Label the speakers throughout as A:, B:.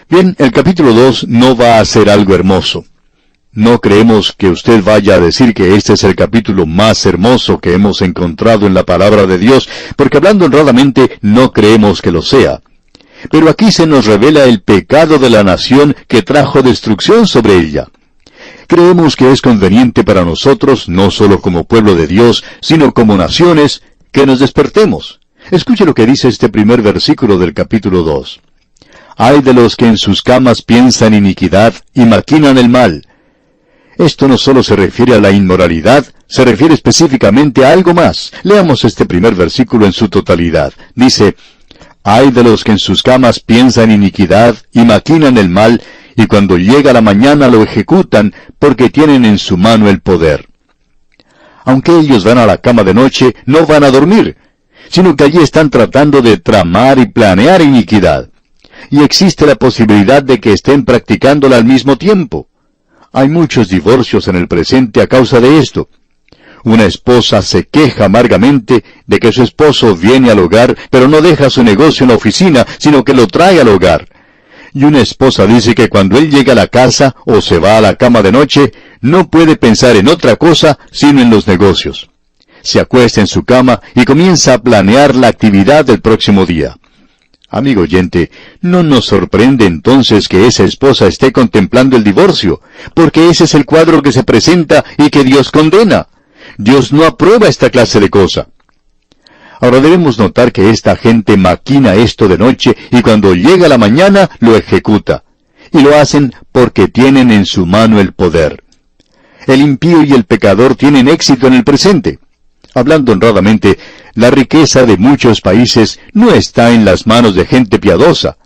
A: Bien, el capítulo 2 no va a ser algo hermoso. No creemos que usted vaya a decir que este es el capítulo más hermoso que hemos encontrado en la palabra de Dios, porque hablando honradamente no creemos que lo sea. Pero aquí se nos revela el pecado de la nación que trajo destrucción sobre ella. Creemos que es conveniente para nosotros, no solo como pueblo de Dios, sino como naciones, que nos despertemos. Escuche lo que dice este primer versículo del capítulo 2. Ay de los que en sus camas piensan iniquidad y maquinan el mal. Esto no solo se refiere a la inmoralidad, se refiere específicamente a algo más. Leamos este primer versículo en su totalidad. Dice, ay de los que en sus camas piensan iniquidad y maquinan el mal, y cuando llega la mañana lo ejecutan, porque tienen en su mano el poder. Aunque ellos van a la cama de noche, no van a dormir, sino que allí están tratando de tramar y planear iniquidad. Y existe la posibilidad de que estén practicándola al mismo tiempo. Hay muchos divorcios en el presente a causa de esto. Una esposa se queja amargamente de que su esposo viene al hogar, pero no deja su negocio en la oficina, sino que lo trae al hogar. Y una esposa dice que cuando él llega a la casa o se va a la cama de noche, no puede pensar en otra cosa sino en los negocios. Se acuesta en su cama y comienza a planear la actividad del próximo día. Amigo oyente, no nos sorprende entonces que esa esposa esté contemplando el divorcio, porque ese es el cuadro que se presenta y que Dios condena. Dios no aprueba esta clase de cosa. Ahora debemos notar que esta gente maquina esto de noche y cuando llega la mañana lo ejecuta. Y lo hacen porque tienen en su mano el poder. El impío y el pecador tienen éxito en el presente. Hablando honradamente, la riqueza de muchos países no está en las manos de gente piadosa.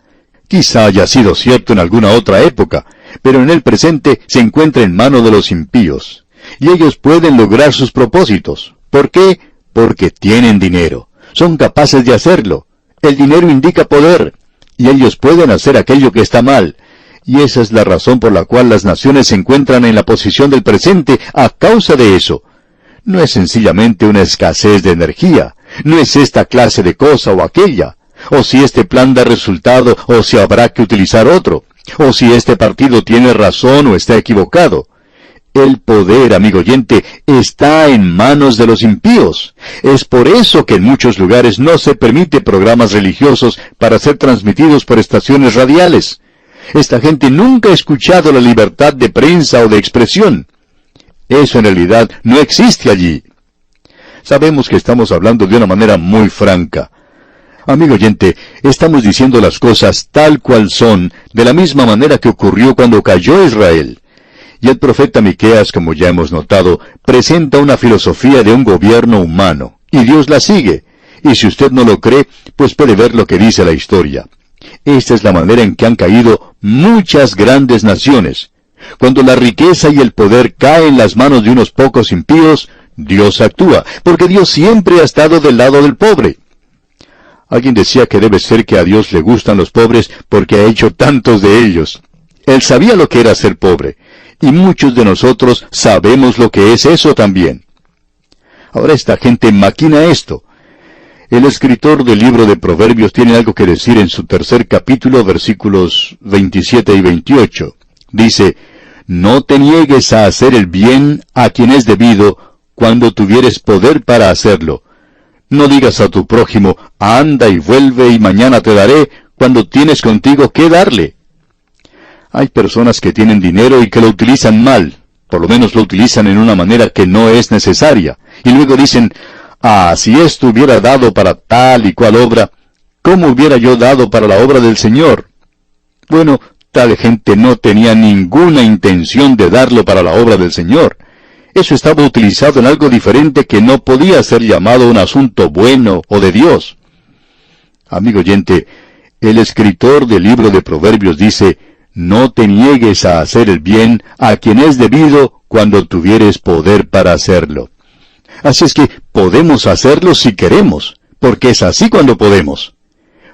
A: Quizá haya sido cierto en alguna otra época, pero en el presente se encuentra en manos de los impíos. Y ellos pueden lograr sus propósitos. ¿Por qué? Porque tienen dinero. Son capaces de hacerlo. El dinero indica poder. Y ellos pueden hacer aquello que está mal. Y esa es la razón por la cual las naciones se encuentran en la posición del presente a causa de eso. No es sencillamente una escasez de energía. No es esta clase de cosa o aquella. O si este plan da resultado, o si habrá que utilizar otro. O si este partido tiene razón o está equivocado. El poder, amigo oyente, está en manos de los impíos. Es por eso que en muchos lugares no se permite programas religiosos para ser transmitidos por estaciones radiales. Esta gente nunca ha escuchado la libertad de prensa o de expresión. Eso en realidad no existe allí. Sabemos que estamos hablando de una manera muy franca. Amigo oyente, estamos diciendo las cosas tal cual son, de la misma manera que ocurrió cuando cayó Israel. Y el profeta Miqueas, como ya hemos notado, presenta una filosofía de un gobierno humano, y Dios la sigue. Y si usted no lo cree, pues puede ver lo que dice la historia. Esta es la manera en que han caído muchas grandes naciones. Cuando la riqueza y el poder caen en las manos de unos pocos impíos, Dios actúa, porque Dios siempre ha estado del lado del pobre. Alguien decía que debe ser que a Dios le gustan los pobres porque ha hecho tantos de ellos. Él sabía lo que era ser pobre, y muchos de nosotros sabemos lo que es eso también. Ahora esta gente maquina esto. El escritor del libro de Proverbios tiene algo que decir en su 3 capítulo, versículos 27 y 28. Dice, no te niegues a hacer el bien a quien es debido, cuando tuvieres poder para hacerlo. No digas a tu prójimo, anda y vuelve y mañana te daré, cuando tienes contigo qué darle. Hay personas que tienen dinero y que lo utilizan mal, por lo menos lo utilizan en una manera que no es necesaria, y luego dicen, si esto hubiera dado para tal y cual obra, ¿cómo hubiera yo dado para la obra del Señor? Bueno, tal gente no tenía ninguna intención de darlo para la obra del Señor. Eso estaba utilizado en algo diferente que no podía ser llamado un asunto bueno o de Dios. Amigo oyente, el escritor del libro de Proverbios dice, no te niegues a hacer el bien a quien es debido cuando tuvieres poder para hacerlo. Así es que podemos hacerlo si queremos, porque es así cuando podemos.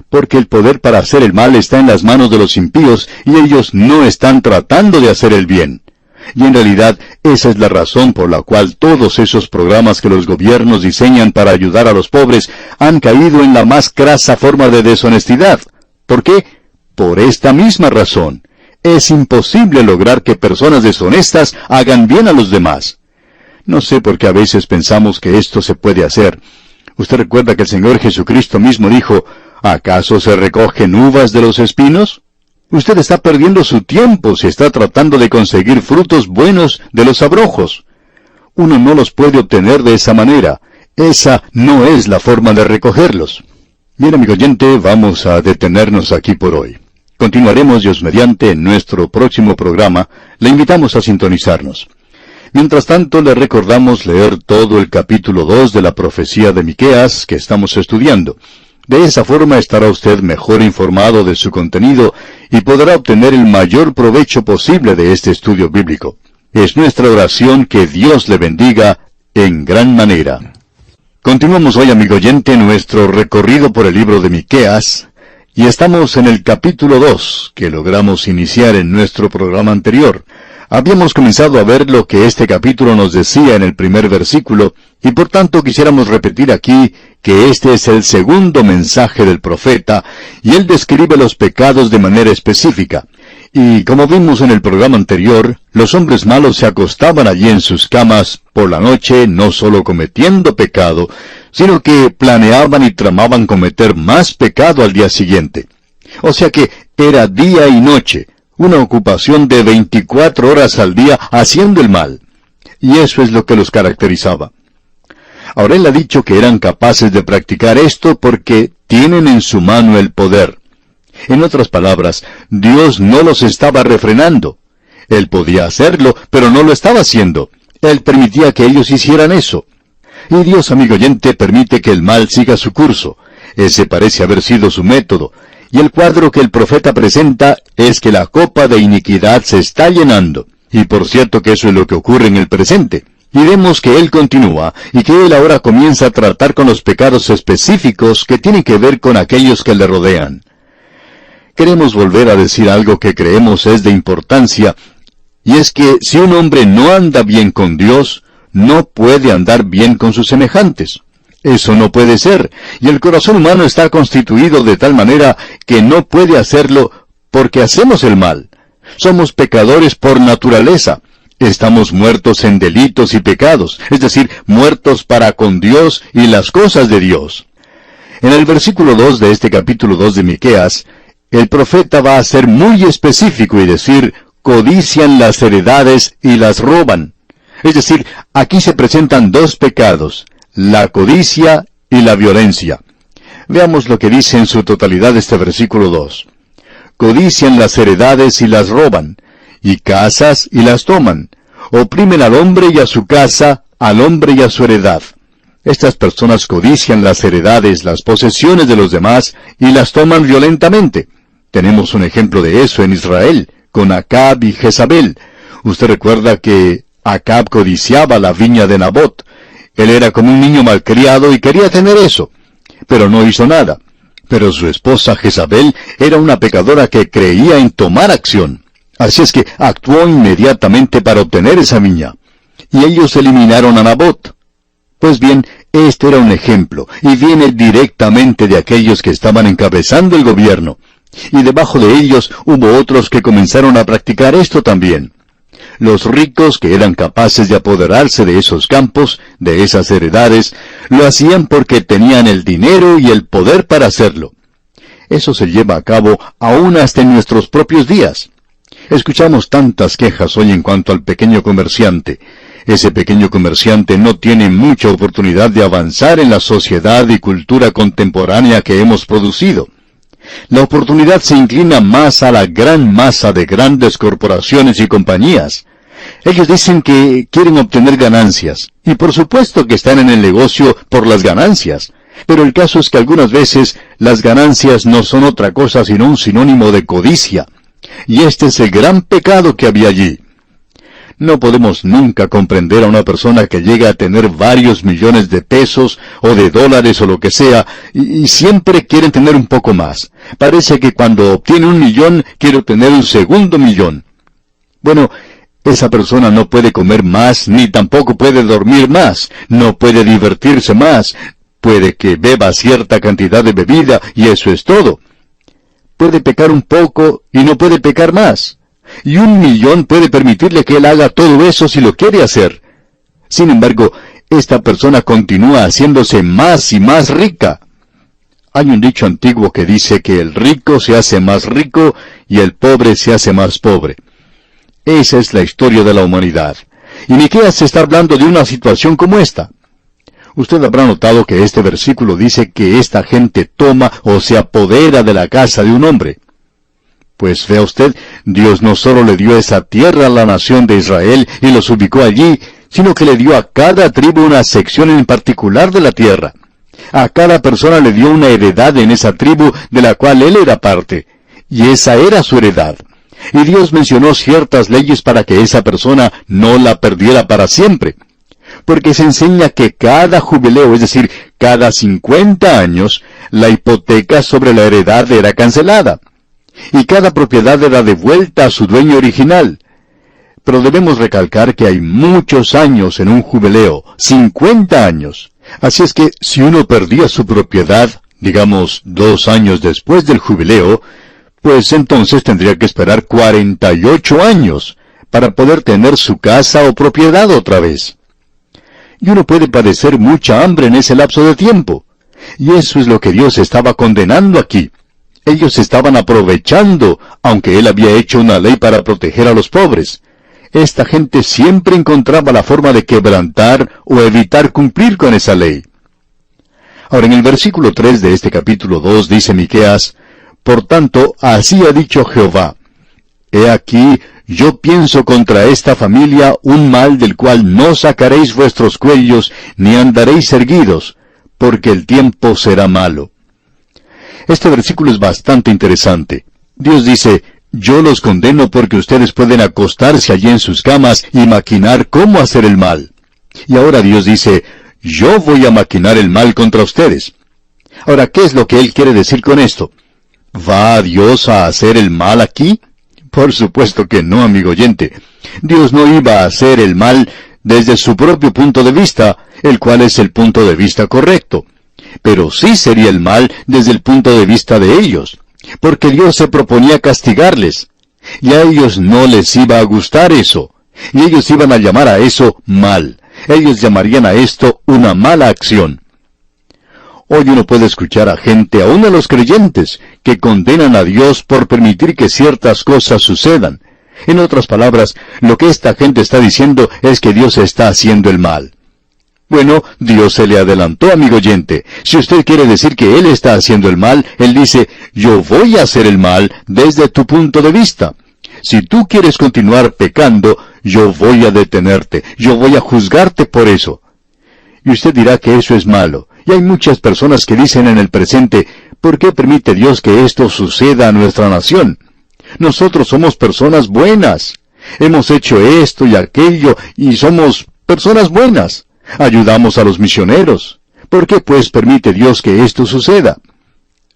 A: Porque el poder para hacer el mal está en las manos de los impíos y ellos no están tratando de hacer el bien. Y en realidad esa es la razón por la cual todos esos programas que los gobiernos diseñan para ayudar a los pobres han caído en la más crasa forma de deshonestidad. ¿Por qué? por esta misma razón. Es imposible lograr que personas deshonestas hagan bien a los demás. No sé por qué a veces pensamos que esto se puede hacer. Usted recuerda que el Señor Jesucristo mismo dijo, ¿acaso se recogen uvas de los espinos? Usted está perdiendo su tiempo si está tratando de conseguir frutos buenos de los abrojos. Uno no los puede obtener de esa manera. Esa no es la forma de recogerlos. Bien, amigo oyente, vamos a detenernos aquí por hoy. Continuaremos, Dios mediante, en nuestro próximo programa. Le invitamos a sintonizarnos. Mientras tanto, le recordamos leer todo el capítulo 2 de la profecía de Miqueas que estamos estudiando. De esa forma estará usted mejor informado de su contenido y podrá obtener el mayor provecho posible de este estudio bíblico. Es nuestra oración que Dios le bendiga en gran manera. Continuamos hoy, amigo oyente, nuestro recorrido por el libro de Miqueas, y estamos en el capítulo 2, que logramos iniciar en nuestro programa anterior. Habíamos comenzado a ver lo que este capítulo nos decía en el primer versículo, y por tanto quisiéramos repetir aquí que este es el segundo mensaje del profeta, y él describe los pecados de manera específica. Y como vimos en el programa anterior, los hombres malos se acostaban allí en sus camas por la noche, no solo cometiendo pecado, sino que planeaban y tramaban cometer más pecado al día siguiente. O sea que era día y noche, una ocupación de 24 horas al día haciendo el mal. Y eso es lo que los caracterizaba. Ahora él ha dicho que eran capaces de practicar esto porque tienen en su mano el poder. En otras palabras, Dios no los estaba refrenando. Él podía hacerlo, pero no lo estaba haciendo. Él permitía que ellos hicieran eso. Y Dios, amigo oyente, permite que el mal siga su curso. Ese parece haber sido su método. Y el cuadro que el profeta presenta es que la copa de iniquidad se está llenando. Y por cierto que eso es lo que ocurre en el presente. Y vemos que él continúa, y que él ahora comienza a tratar con los pecados específicos que tienen que ver con aquellos que le rodean. Queremos volver a decir algo que creemos es de importancia, y es que si un hombre no anda bien con Dios, no puede andar bien con sus semejantes. Eso no puede ser, y el corazón humano está constituido de tal manera que no puede hacerlo porque hacemos el mal. Somos pecadores por naturaleza. Estamos muertos en delitos y pecados, es decir, muertos para con Dios y las cosas de Dios. En el versículo 2 de este capítulo 2 de Miqueas, el profeta va a ser muy específico y decir, codician las heredades y las roban. Es decir, aquí se presentan dos pecados, la codicia y la violencia. Veamos lo que dice en su totalidad este versículo 2. Codician las heredades y las roban, y casas y las toman. Oprimen al hombre y a su casa, al hombre y a su heredad. Estas personas codician las heredades, las posesiones de los demás, y las toman violentamente. Tenemos un ejemplo de eso en Israel, con Acab y Jezabel. Usted recuerda que Acab codiciaba la viña de Nabot. Él era como un niño malcriado y quería tener eso, pero no hizo nada. Pero su esposa Jezabel era una pecadora que creía en tomar acción. Así es que actuó inmediatamente para obtener esa viña. Y ellos eliminaron a Nabot. Pues bien, este era un ejemplo, y viene directamente de aquellos que estaban encabezando el gobierno. Y debajo de ellos hubo otros que comenzaron a practicar esto también. Los ricos que eran capaces de apoderarse de esos campos, de esas heredades, lo hacían porque tenían el dinero y el poder para hacerlo. Eso se lleva a cabo aún hasta en nuestros propios días. Escuchamos tantas quejas hoy en cuanto al pequeño comerciante. Ese pequeño comerciante no tiene mucha oportunidad de avanzar en la sociedad y cultura contemporánea que hemos producido. La oportunidad se inclina más a la gran masa de grandes corporaciones y compañías. Ellos dicen que quieren obtener ganancias, y por supuesto que están en el negocio por las ganancias. Pero el caso es que algunas veces las ganancias no son otra cosa sino un sinónimo de codicia. Y este es el gran pecado que había allí. No podemos nunca comprender a una persona que llega a tener varios millones de pesos o de dólares o lo que sea, y siempre quieren tener un poco más. Parece que cuando obtiene 1 millón, quiere obtener un segundo millón. Bueno, esa persona no puede comer más, ni tampoco puede dormir más, no puede divertirse más. Puede que beba cierta cantidad de bebida, y eso es todo. puede pecar un poco y no puede pecar más. Y 1.000.000 puede permitirle que él haga todo eso si lo quiere hacer. Sin embargo, esta persona continúa haciéndose más y más rica. Hay un dicho antiguo que dice que el rico se hace más rico y el pobre se hace más pobre. Esa es la historia de la humanidad. Y Miqueas está hablando de una situación como esta. Usted habrá notado que este versículo dice que esta gente toma o se apodera de la casa de un hombre. Pues vea usted, Dios no solo le dio esa tierra a la nación de Israel y los ubicó allí, sino que le dio a cada tribu una sección en particular de la tierra. A cada persona le dio una heredad en esa tribu de la cual él era parte, y esa era su heredad. Y Dios mencionó ciertas leyes para que esa persona no la perdiera para siempre. Porque se enseña que cada jubileo, es decir, cada 50 años, la hipoteca sobre la heredad era cancelada. Y cada propiedad era devuelta a su dueño original. Pero debemos recalcar que hay muchos años en un jubileo, 50 años. Así es que si uno perdía su propiedad, digamos 2 años después del jubileo, pues entonces tendría que esperar 48 años para poder tener su casa o propiedad otra vez. Y uno puede padecer mucha hambre en ese lapso de tiempo. Y eso es lo que Dios estaba condenando aquí. Ellos estaban aprovechando, aunque Él había hecho una ley para proteger a los pobres. Esta gente siempre encontraba la forma de quebrantar o evitar cumplir con esa ley. Ahora, en el versículo 3 de este capítulo 2 dice Miqueas, «Por tanto, así ha dicho Jehová, he aquí, yo pienso contra esta familia un mal del cual no sacaréis vuestros cuellos, ni andaréis erguidos, porque el tiempo será malo». Este versículo es bastante interesante. Dios dice, yo los condeno porque ustedes pueden acostarse allí en sus camas y maquinar cómo hacer el mal. Y ahora Dios dice, yo voy a maquinar el mal contra ustedes. Ahora, ¿qué es lo que Él quiere decir con esto? ¿Va Dios a hacer el mal aquí? Por supuesto que no, amigo oyente. Dios no iba a hacer el mal desde su propio punto de vista, el cual es el punto de vista correcto. Pero sí sería el mal desde el punto de vista de ellos, porque Dios se proponía castigarles, y a ellos no les iba a gustar eso, y ellos iban a llamar a eso mal. Ellos llamarían a esto una mala acción. Hoy uno puede escuchar a gente, aun a los creyentes, que condenan a Dios por permitir que ciertas cosas sucedan. En otras palabras, lo que esta gente está diciendo es que Dios está haciendo el mal. Bueno, Dios se le adelantó, amigo oyente. Si usted quiere decir que Él está haciendo el mal, Él dice, yo voy a hacer el mal desde tu punto de vista. Si tú quieres continuar pecando, yo voy a detenerte, yo voy a juzgarte por eso. Y usted dirá que eso es malo. Y hay muchas personas que dicen en el presente, ¿por qué permite Dios que esto suceda a nuestra nación? Nosotros somos personas buenas. Hemos hecho esto y aquello, y somos personas buenas. Ayudamos a los misioneros. ¿Por qué pues permite Dios que esto suceda?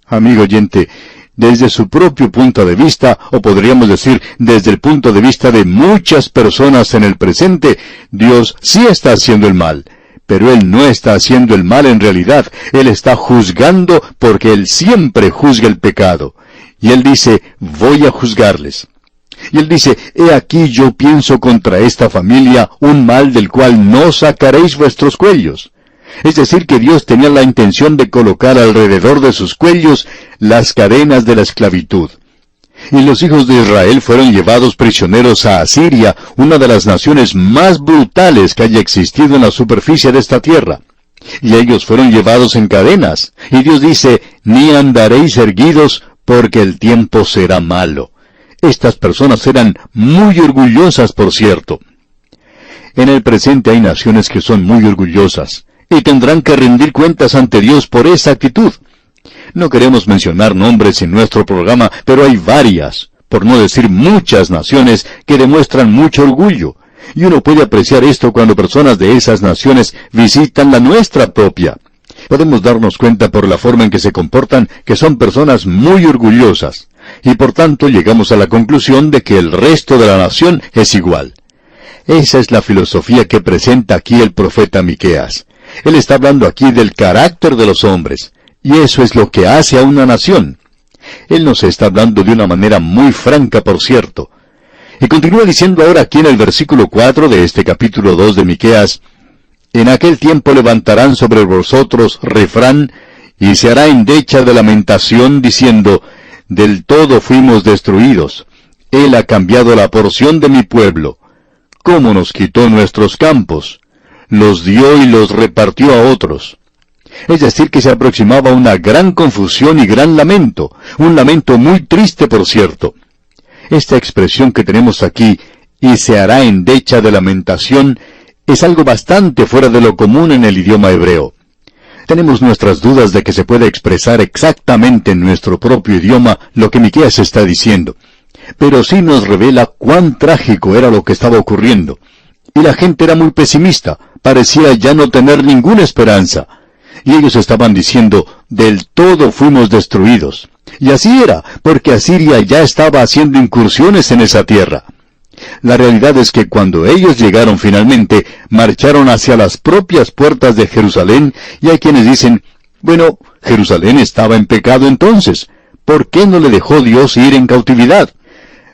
A: Amigo oyente, desde su propio punto de vista, o podríamos decir desde el punto de vista de muchas personas en el presente, Dios sí está haciendo el mal. Pero Él no está haciendo el mal en realidad. Él está juzgando porque Él siempre juzga el pecado. Y Él dice, voy a juzgarles. Y Él dice, he aquí yo pienso contra esta familia un mal del cual no sacaréis vuestros cuellos. Es decir, que Dios tenía la intención de colocar alrededor de sus cuellos las cadenas de la esclavitud. Y los hijos de Israel fueron llevados prisioneros a Asiria, una de las naciones más brutales que haya existido en la superficie de esta tierra. Y ellos fueron llevados en cadenas. Y Dios dice, ni andaréis erguidos, porque el tiempo será malo. Estas personas eran muy orgullosas, por cierto. En el presente hay naciones que son muy orgullosas, y tendrán que rendir cuentas ante Dios por esa actitud. No queremos mencionar nombres en nuestro programa, pero hay varias, por no decir muchas naciones, que demuestran mucho orgullo. Y uno puede apreciar esto cuando personas de esas naciones visitan la nuestra propia. Podemos darnos cuenta por la forma en que se comportan que son personas muy orgullosas. Y por tanto llegamos a la conclusión de que el resto de la nación es igual. Esa es la filosofía que presenta aquí el profeta Miqueas. Él está hablando aquí del carácter de los hombres. Y eso es lo que hace a una nación. Él nos está hablando de una manera muy franca, por cierto. Y continúa diciendo ahora aquí en el versículo 4 de este capítulo 2 de Miqueas: en aquel tiempo levantarán sobre vosotros refrán, y se hará endecha de lamentación, diciendo: del todo fuimos destruidos. Él ha cambiado la porción de mi pueblo. ¿Cómo nos quitó nuestros campos? Los dio y los repartió a otros. Es decir, que se aproximaba una gran confusión y gran lamento, un lamento muy triste, por cierto. Esta expresión que tenemos aquí, y se hará endecha de lamentación, es algo bastante fuera de lo común en el idioma hebreo. Tenemos nuestras dudas de que se pueda expresar exactamente en nuestro propio idioma lo que Miqueas está diciendo, pero sí nos revela cuán trágico era lo que estaba ocurriendo. Y la gente era muy pesimista, parecía ya no tener ninguna esperanza. Y ellos estaban diciendo: del todo fuimos destruidos. Y así era, porque Asiria ya estaba haciendo incursiones en esa tierra. La realidad es que cuando ellos llegaron finalmente, marcharon hacia las propias puertas de Jerusalén, y hay quienes dicen: bueno, Jerusalén estaba en pecado entonces. ¿Por qué no le dejó Dios ir en cautividad?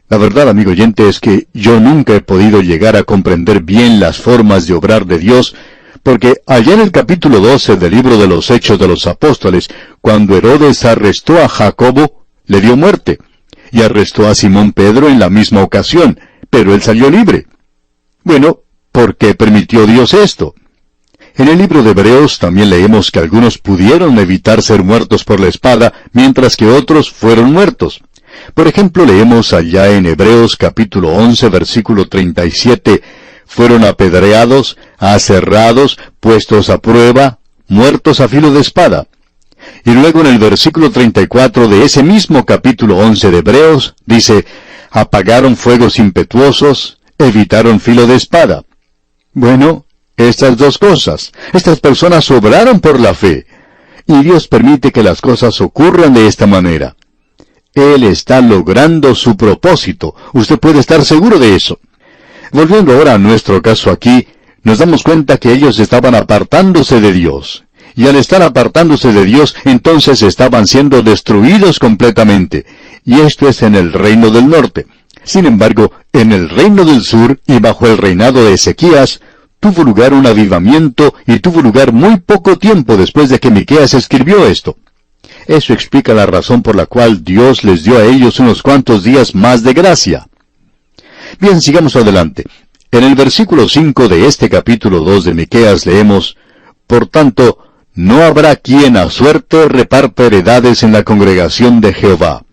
A: La verdad, amigo oyente, es que yo nunca he podido llegar a comprender bien las formas de obrar de Dios, porque allá en el capítulo 12 del libro de los Hechos de los Apóstoles, cuando Herodes arrestó a Jacobo, le dio muerte, y arrestó a Simón Pedro en la misma ocasión, pero él salió libre. Bueno, ¿por qué permitió Dios esto? En el libro de Hebreos también leemos que algunos pudieron evitar ser muertos por la espada, mientras que otros fueron muertos. Por ejemplo, leemos allá en Hebreos capítulo 11, versículo 37, fueron apedreados, aserrados, puestos a prueba, muertos a filo de espada. Y luego en el versículo 34 de ese mismo capítulo 11 de Hebreos, dice: apagaron fuegos impetuosos, evitaron filo de espada. Bueno, estas dos cosas, estas personas obraron por la fe, y Dios permite que las cosas ocurran de esta manera. Él está logrando su propósito, usted puede estar seguro de eso. Volviendo ahora a nuestro caso aquí, nos damos cuenta que ellos estaban apartándose de Dios. Y al estar apartándose de Dios, entonces estaban siendo destruidos completamente. Y esto es en el reino del norte. Sin embargo, en el reino del sur, y bajo el reinado de Ezequías, tuvo lugar un avivamiento, y tuvo lugar muy poco tiempo después de que Miqueas escribió esto. Eso explica la razón por la cual Dios les dio a ellos unos cuantos días más de gracia. Bien, sigamos adelante. En el versículo 5 de este capítulo 2 de Miqueas leemos: por tanto, no habrá quien a suerte reparta heredades en la congregación de Jehová.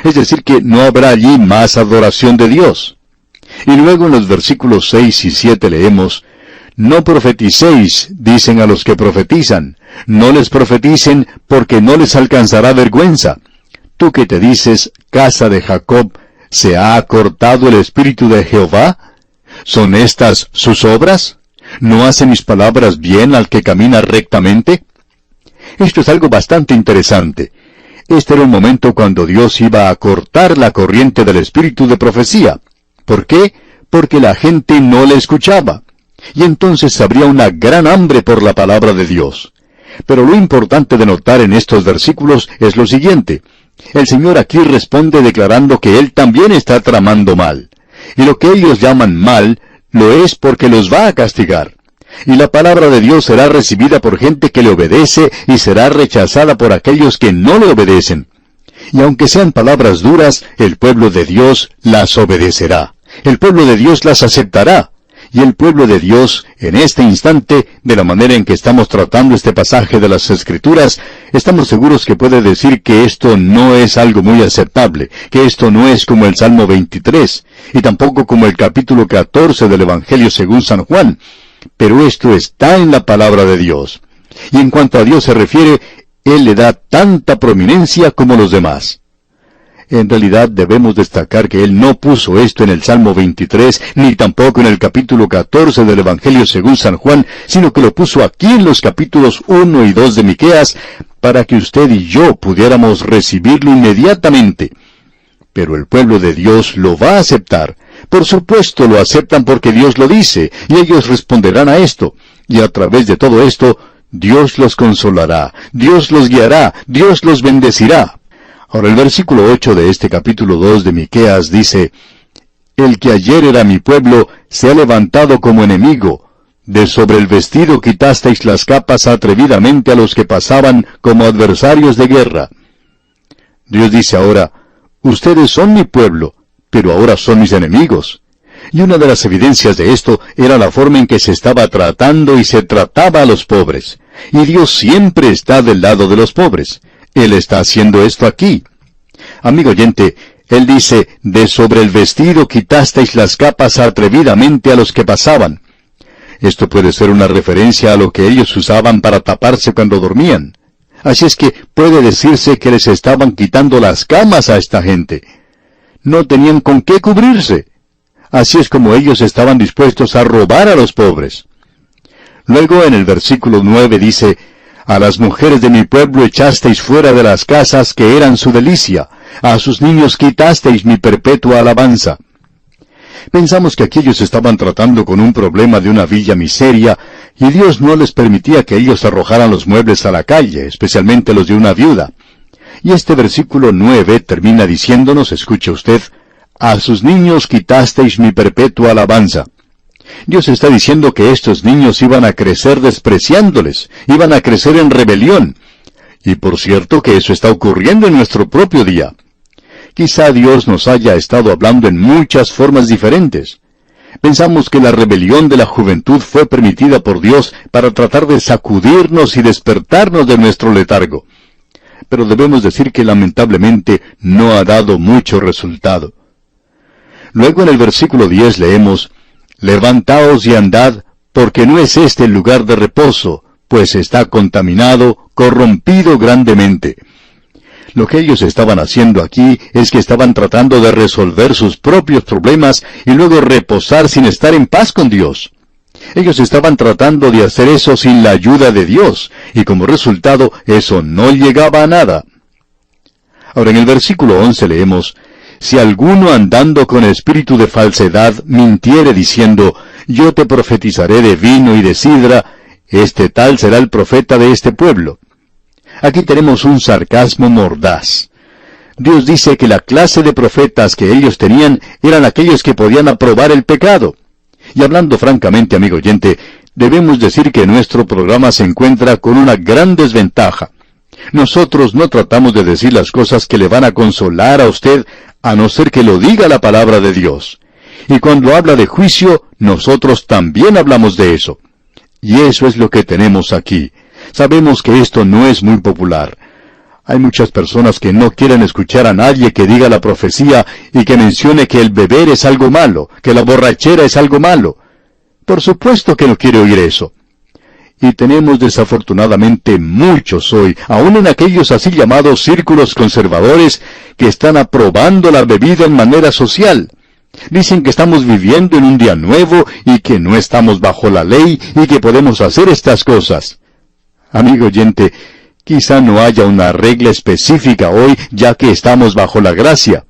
A: Es decir, que no habrá allí más adoración de Dios. Y luego en los versículos 6 y 7 leemos: no profeticéis, dicen a los que profetizan, no les profeticen, porque no les alcanzará vergüenza. Tú que te dices, casa de Jacob, ¿se ha acortado el espíritu de Jehová? ¿Son estas sus obras? ¿No hace mis palabras bien al que camina rectamente? Esto es algo bastante interesante. Este era un momento cuando Dios iba a cortar la corriente del espíritu de profecía. ¿Por qué? Porque la gente no le escuchaba. Y entonces habría una gran hambre por la palabra de Dios. Pero lo importante de notar en estos versículos es lo siguiente. El Señor aquí responde declarando que Él también está tramando mal. Y lo que ellos llaman mal, lo es porque los va a castigar. Y la palabra de Dios será recibida por gente que le obedece y será rechazada por aquellos que no le obedecen. Y aunque sean palabras duras, el pueblo de Dios las obedecerá. El pueblo de Dios las aceptará. Y el pueblo de Dios, en este instante, de la manera en que estamos tratando este pasaje de las Escrituras, estamos seguros que puede decir que esto no es algo muy aceptable, que esto no es como el Salmo 23, y tampoco como el capítulo 14 del Evangelio según San Juan, pero esto está en la palabra de Dios. Y en cuanto a Dios se refiere, Él le da tanta prominencia como los demás. En realidad debemos destacar que Él no puso esto en el Salmo 23, ni tampoco en el capítulo 14 del Evangelio según San Juan, sino que lo puso aquí en los capítulos 1 y 2 de Miqueas, para que usted y yo pudiéramos recibirlo inmediatamente. Pero el pueblo de Dios lo va a aceptar. Por supuesto lo aceptan porque Dios lo dice, y ellos responderán a esto. Y a través de todo esto, Dios los consolará, Dios los guiará, Dios los bendecirá. Ahora el versículo 8 de este capítulo 2 de Miqueas dice: El que ayer era mi pueblo se ha levantado como enemigo. De sobre el vestido quitasteis las capas atrevidamente a los que pasaban como adversarios de guerra. Dios dice ahora: ustedes son mi pueblo, pero ahora son mis enemigos. Y una de las evidencias de esto era la forma en que se estaba tratando y se trataba a los pobres. Y Dios siempre está del lado de los pobres. Él está haciendo esto aquí. Amigo oyente, Él dice: de sobre el vestido quitasteis las capas atrevidamente a los que pasaban. Esto puede ser una referencia a lo que ellos usaban para taparse cuando dormían. Así es que puede decirse que les estaban quitando las camas a esta gente. No tenían con qué cubrirse. Así es como ellos estaban dispuestos a robar a los pobres. Luego en el versículo 9 dice: a las mujeres de mi pueblo echasteis fuera de las casas que eran su delicia, a sus niños quitasteis mi perpetua alabanza. Pensamos que aquí ellos estaban tratando con un problema de una villa miseria, y Dios no les permitía que ellos arrojaran los muebles a la calle, especialmente los de una viuda. Y este versículo 9 termina diciéndonos, escuche usted: a sus niños quitasteis mi perpetua alabanza. Dios está diciendo que estos niños iban a crecer despreciándoles, iban a crecer en rebelión. Y por cierto que eso está ocurriendo en nuestro propio día. Quizá Dios nos haya estado hablando en muchas formas diferentes. Pensamos que la rebelión de la juventud fue permitida por Dios para tratar de sacudirnos y despertarnos de nuestro letargo. Pero debemos decir que lamentablemente no ha dado mucho resultado. Luego en el versículo 10 leemos: levantaos y andad, porque no es este el lugar de reposo, pues está contaminado, corrompido grandemente. Lo que ellos estaban haciendo aquí es que estaban tratando de resolver sus propios problemas y luego reposar sin estar en paz con Dios. Ellos estaban tratando de hacer eso sin la ayuda de Dios, y como resultado eso no llegaba a nada. Ahora en el versículo 11 leemos: si alguno andando con espíritu de falsedad mintiere diciendo: yo te profetizaré de vino y de sidra, este tal será el profeta de este pueblo. Aquí tenemos un sarcasmo mordaz. Dios dice que la clase de profetas que ellos tenían eran aquellos que podían aprobar el pecado. Y hablando francamente, amigo oyente, debemos decir que nuestro programa se encuentra con una gran desventaja. Nosotros no tratamos de decir las cosas que le van a consolar a usted, a no ser que lo diga la palabra de Dios. Y cuando habla de juicio, nosotros también hablamos de eso. Y eso es lo que tenemos aquí. Sabemos que esto no es muy popular. Hay muchas personas que no quieren escuchar a nadie que diga la profecía y que mencione que el beber es algo malo, que la borrachera es algo malo. Por supuesto que no quiere oír eso. Y tenemos desafortunadamente muchos hoy, aún en aquellos así llamados círculos conservadores, que están aprobando la bebida en manera social. Dicen que estamos viviendo en un día nuevo y que no estamos bajo la ley y que podemos hacer estas cosas. Amigo oyente, quizá no haya una regla específica hoy, ya que estamos bajo la gracia.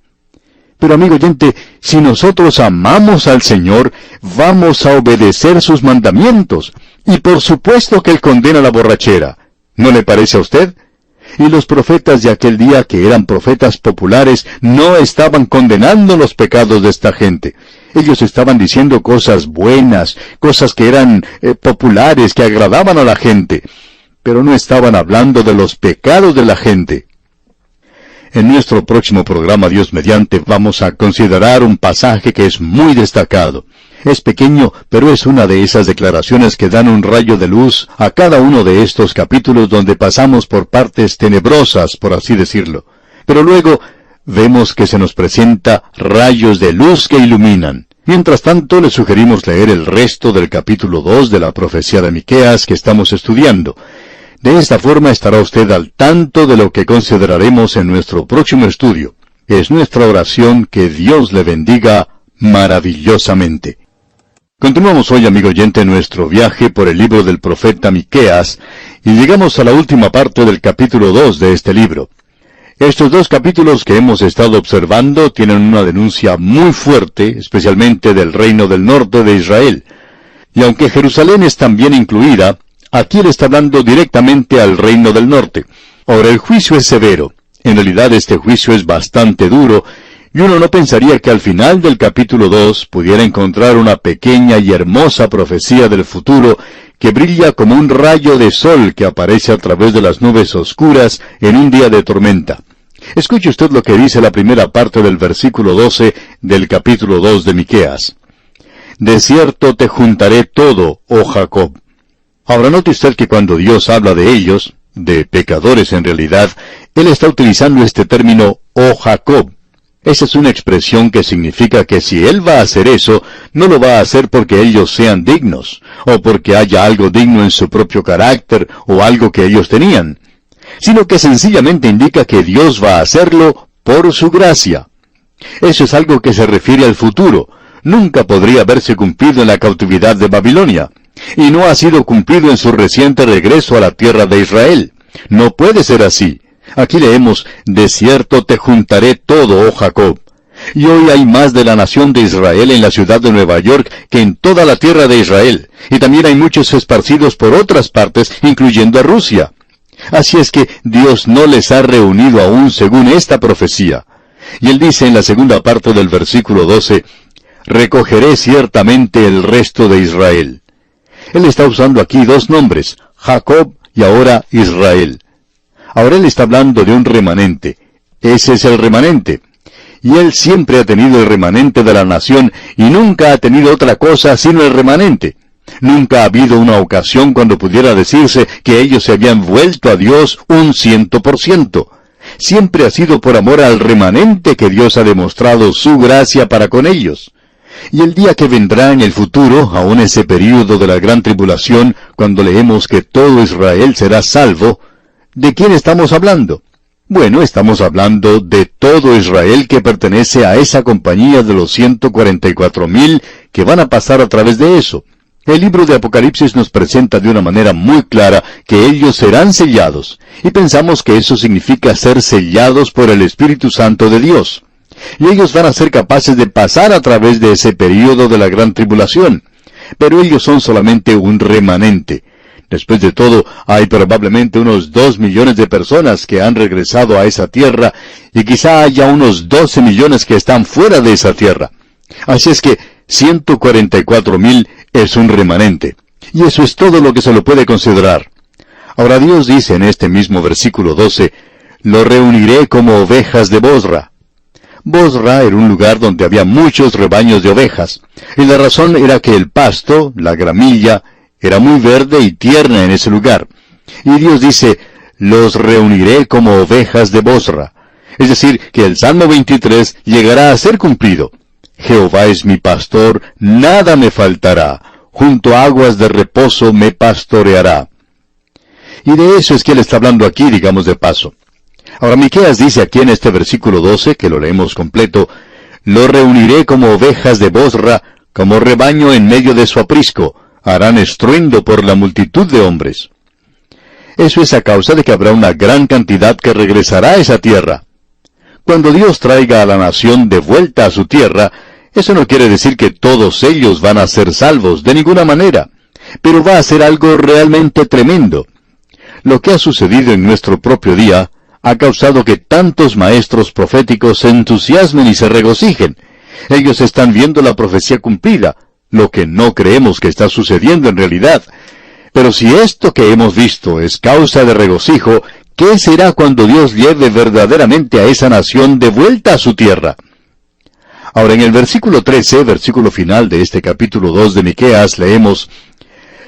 A: Pero amigo oyente, si nosotros amamos al Señor, vamos a obedecer sus mandamientos. Y por supuesto que Él condena la borrachera. ¿No le parece a usted? Y los profetas de aquel día, que eran profetas populares, no estaban condenando los pecados de esta gente. Ellos estaban diciendo cosas buenas, cosas que eran populares, que agradaban a la gente. Pero no estaban hablando de los pecados de la gente. En nuestro próximo programa, Dios mediante, vamos a considerar un pasaje que es muy destacado. Es pequeño, pero es una de esas declaraciones que dan un rayo de luz a cada uno de estos capítulos donde pasamos por partes tenebrosas, por así decirlo. Pero luego vemos que se nos presenta rayos de luz que iluminan. Mientras tanto, le sugerimos leer el resto del capítulo 2 de la profecía de Miqueas que estamos estudiando. De esta forma estará usted al tanto de lo que consideraremos en nuestro próximo estudio. Es nuestra oración que Dios le bendiga maravillosamente. Continuamos hoy, amigo oyente, nuestro viaje por el libro del profeta Miqueas, y llegamos a la última parte del capítulo 2 de este libro. Estos dos capítulos que hemos estado observando tienen una denuncia muy fuerte, especialmente del reino del norte de Israel. Y aunque Jerusalén es también incluida, aquí él está hablando directamente al reino del norte. Ahora, el juicio es severo. En realidad este juicio es bastante duro, y uno no pensaría que al final del capítulo 2 pudiera encontrar una pequeña y hermosa profecía del futuro que brilla como un rayo de sol que aparece a través de las nubes oscuras en un día de tormenta. Escuche usted lo que dice la primera parte del versículo 12 del capítulo 2 de Miqueas. De cierto te juntaré todo, oh Jacob. Ahora note usted que cuando Dios habla de ellos, de pecadores en realidad, Él está utilizando este término, oh Jacob. Esa es una expresión que significa que si Él va a hacer eso, no lo va a hacer porque ellos sean dignos, o porque haya algo digno en su propio carácter, o algo que ellos tenían, sino que sencillamente indica que Dios va a hacerlo por su gracia. Eso es algo que se refiere al futuro. Nunca podría haberse cumplido en la cautividad de Babilonia, y no ha sido cumplido en su reciente regreso a la tierra de Israel. No puede ser así. Aquí leemos, de cierto te juntaré todo, oh Jacob. Y hoy hay más de la nación de Israel en la ciudad de Nueva York que en toda la tierra de Israel, y también hay muchos esparcidos por otras partes, incluyendo a Rusia. Así es que Dios no les ha reunido aún según esta profecía. Y Él dice en la segunda parte del versículo 12, recogeré ciertamente el resto de Israel. Él está usando aquí dos nombres, Jacob y ahora Israel. Ahora Él está hablando de un remanente. Ese es el remanente. Y Él siempre ha tenido el remanente de la nación y nunca ha tenido otra cosa sino el remanente. Nunca ha habido una ocasión cuando pudiera decirse que ellos se habían vuelto a Dios 100%. Siempre ha sido por amor al remanente que Dios ha demostrado su gracia para con ellos. Y el día que vendrá en el futuro, aún ese período de la gran tribulación, cuando leemos que todo Israel será salvo, ¿de quién estamos hablando? Bueno, estamos hablando de todo Israel que pertenece a esa compañía de los 144,000 que van a pasar a través de eso. El libro de Apocalipsis nos presenta de una manera muy clara que ellos serán sellados, y pensamos que eso significa ser sellados por el Espíritu Santo de Dios. Y ellos van a ser capaces de pasar a través de ese período de la gran tribulación. Pero ellos son solamente un remanente. Después de todo, hay probablemente unos 2 millones de personas que han regresado a esa tierra, y quizá haya unos 12 millones que están fuera de esa tierra. Así es que 144,000 es un remanente. Y eso es todo lo que se lo puede considerar. Ahora Dios dice en este mismo versículo 12, lo reuniré como ovejas de Bosra. Bosra era un lugar donde había muchos rebaños de ovejas, y la razón era que el pasto, la gramilla, era muy verde y tierna en ese lugar. Y Dios dice, los reuniré como ovejas de Bosra. Es decir, que el Salmo 23 llegará a ser cumplido. Jehová es mi pastor, nada me faltará. Junto a aguas de reposo me pastoreará. Y de eso es que Él está hablando aquí, digamos de paso. Ahora Miqueas dice aquí en este versículo 12, que lo leemos completo, lo reuniré como ovejas de Bosra, como rebaño en medio de su aprisco, harán estruendo por la multitud de hombres. Eso es a causa de que habrá una gran cantidad que regresará a esa tierra. Cuando Dios traiga a la nación de vuelta a su tierra, eso no quiere decir que todos ellos van a ser salvos, de ninguna manera, pero va a ser algo realmente tremendo. Lo que ha sucedido en nuestro propio día ha causado que tantos maestros proféticos se entusiasmen y se regocijen. Ellos están viendo la profecía cumplida, lo que no creemos que está sucediendo en realidad. Pero si esto que hemos visto es causa de regocijo, ¿qué será cuando Dios lleve verdaderamente a esa nación de vuelta a su tierra? Ahora en el versículo 13, versículo final de este capítulo 2 de Miqueas, leemos,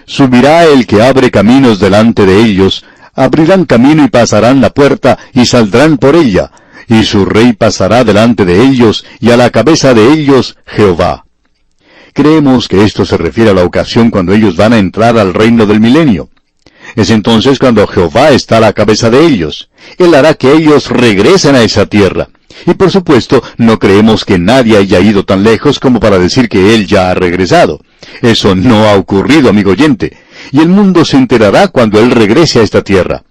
A: subirá el que abre caminos delante de ellos, abrirán camino y pasarán la puerta y saldrán por ella, y su rey pasará delante de ellos, y a la cabeza de ellos Jehová. Creemos que esto se refiere a la ocasión cuando ellos van a entrar al reino del milenio. Es entonces cuando Jehová está a la cabeza de ellos. Él hará que ellos regresen a esa tierra. Y por supuesto, no creemos que nadie haya ido tan lejos como para decir que Él ya ha regresado. Eso no ha ocurrido, amigo oyente. Y el mundo se enterará cuando Él regrese a esta tierra.